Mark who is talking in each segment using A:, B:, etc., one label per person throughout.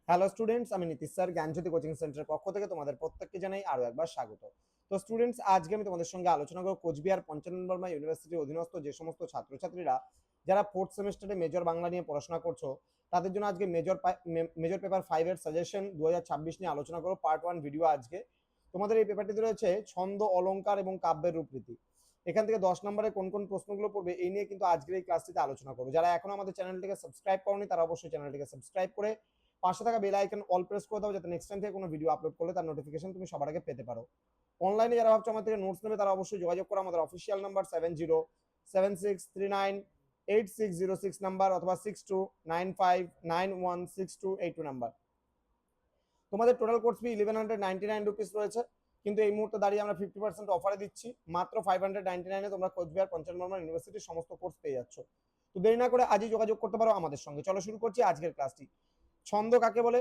A: Hello students, আমি Nitish sir জ্ঞানজ্যোতি coaching সেন্টারের পক্ষ থেকে তোমাদের প্রত্যেককে জানাই আরো একবার স্বাগত। তো স্টুডেন্টস, আজকে আমি তোমাদের সঙ্গে আলোচনা করব কোচবিহার পঞ্চানন বর্মা ইউনিভার্সিটির অধীনস্থ যে সমস্ত ছাত্রছাত্রীরা যারা ফোর্থ সেমিস্টারে মেজর বাংলা নিয়ে পড়াশোনা করছো তাদের জন্য আজকে মেজর পেপার 5 এর সাজেশন 2026 নিয়ে আলোচনা করব। পার্ট 1 ভিডিও আজকে তোমাদের এই পেপারটিতে রয়েছে ছন্দ, অলংকার এবং কাব্যের রূপরীতি। এখান থেকে 10 নম্বরে কোন কোন প্রশ্নগুলো পড়বে এই নিয়ে কিন্তু আজকের এই ক্লাসটিতে আলোচনা করবো। যারা এখনো আমাদের চ্যানেলটিকে সাবস্ক্রাইব করনি তারা অবশ্যই চ্যানেলটিকে সাবস্ক্রাইব করে পাশে থাকা বেল আইকন অল প্রেস করে দাও, যাতে নেক্সট টাইম থেকে কোনো ভিডিও আপলোড করলে তার নোটিফিকেশন তুমি সবার আগে পেতে পারো। অনলাইনে যারা ভাবছো আমার থেকে নোটস নেবে তারা অবশ্যই যোগাযোগ করো আমাদের অফিসিয়াল নাম্বার 7076398606 নাম্বার অথবা 6295916282 নাম্বার। তোমাদের টোটাল কোর্স ফি 1199 রুপিস রয়েছে, কিন্তু এই মুহূর্তে দাঁড়িয়ে আমরা 50% অফারে দিচ্ছি। মাত্র 599 তোমরা কোচবিহার পঞ্চানন বর্মা ইউনিভার্সিটির সমস্ত কোর্স পেয়ে যাচ্ছ। তো দেরি না করে আজই যোগাযোগ করতে পারো আমাদের সঙ্গে। চলো শুরু করছি আজকের ক্লাসটি। ছন্দ কাকে বলে,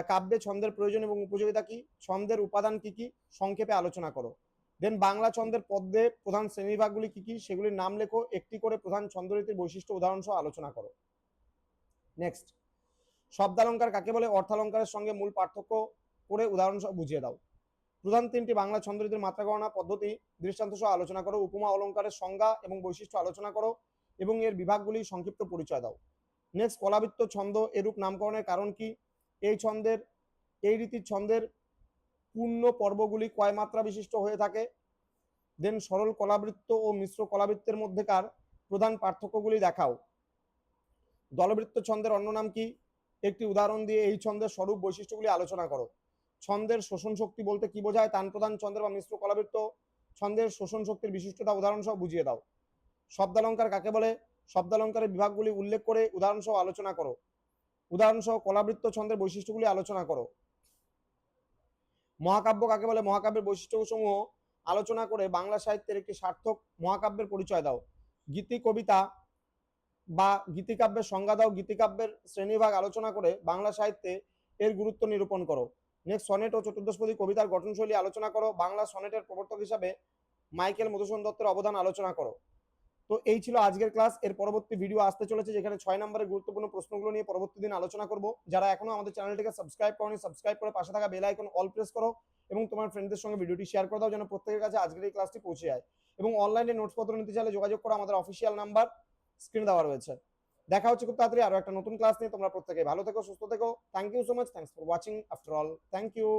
A: কাব্যে ছন্দের প্রয়োজন এবং উপযোগিতা কি, ছন্দের উপাদান কি কি সংক্ষেপে আলোচনা করো। দেন বাংলা ছন্দের পদ্যে প্রধান শ্রেণীবিভাগগুলি কি কি সেগুলির নাম লেখো, একটি করে প্রধান ছন্দরীতির বৈশিষ্ট্য উদাহরণ সহ আলোচনা করো। নেক্সট, শব্দালঙ্কার কাকে বলে, অর্থালঙ্কারের সঙ্গে মূল পার্থক্য করে উদাহরণ সহ বুঝিয়ে দাও। প্রধান তিনটি বাংলা ছন্দরীতির মাত্রা গণনা পদ্ধতি দৃষ্টান্ত সহ আলোচনা করো। উপমা অলঙ্কারের সংজ্ঞা এবং বৈশিষ্ট্য আলোচনা করো এবং এর বিভাগগুলি সংক্ষিপ্ত পরিচয় দাও। নেক্সট, কলাবৃত্ত ছন্দ এরূপ নামকরণের কারণ কি, এই রীতির ছন্দের পূর্ণ পর্বগুলি কয় মাত্রা বিশিষ্ট হয়ে থাকে। দেন সরল কলাবৃত্ত ও মিশ্র কলাবৃত্তের মধ্যেকার প্রধান পার্থক্যগুলি দেখাও। দলবৃত্ত ছন্দের অন্য নাম কি, একটি উদাহরণ দিয়ে এই ছন্দের স্বরূপ বৈশিষ্ট্যগুলি আলোচনা করো। ছন্দের শোষণ শক্তি বলতে কি বোঝায়, তান প্রধান ছন্দের বা মিশ্র কলাবৃত্ত ছন্দের শোষণ শক্তির বিশিষ্টতা উদাহরণ সহ বুঝিয়ে দাও। শব্দালঙ্কার কাকে বলে, শব্দালঙ্কারের বিভাগগুলি উল্লেখ করে উদাহরণ সহ আলোচনা করো। উদাহরণ সহ কলাবৃত্ত ছন্দের বৈশিষ্ট্যগুলি আলোচনা করো। মহাকাব্য কাকে বলে, মহাকাব্যের বৈশিষ্ট্যসমূহ আলোচনা করে বাংলা সাহিত্যের একটি সার্থক মহাকাব্যের পরিচয় দাও। গীতি কবিতা বা গীতিকাব্যের সংজ্ঞা দাও। গীতিকাব্যের শ্রেণীভাগ আলোচনা করে বাংলা সাহিত্যে এর গুরুত্ব নিরূপণ করো। নেক্সট, সনেট ও চতুর্দশপদী কবিতার গঠনশৈলী আলোচনা করো। বাংলা সনেটের প্রবর্তক হিসাবে মাইকেল মধুসূদন দত্তের অবদান আলোচনা করো। তো এই ছিল আজকের ক্লাস। এর পরবর্তী ভিডিও আসতে চলেছে, যেখানে 6 নম্বরের গুরুত্বপূর্ণ প্রশ্নগুলো নিয়ে পরবর্তী দিন আলোচনা করব। যারা এখনো আমাদের চ্যানেলটিকে সাবস্ক্রাইব করনি সাবস্ক্রাইব করে পাশে থাকা বেল আইকন অল প্রেস করো এবং তোমার ফ্রেন্ডদের সঙ্গে ভিডিওটি শেয়ার করে দাও, যেন প্রত্যেকের কাছে আজকের এই ক্লাসটি পৌঁছে যায়। এবং অনলাইনে নোটসপত্র নিতে চাইলে যোগাযোগ করো, আমাদের অফিসিয়াল নাম্বার স্ক্রিনে দেওয়া রয়েছে। দেখা হচ্ছে খুব তাড়াতাড়ি আরো একটা নতুন ক্লাস নিয়ে। তোমরা প্রত্যেকে ভালো থেকো, সুস্থ থেকো। Thank you so much, thanks for watching after all, thank you.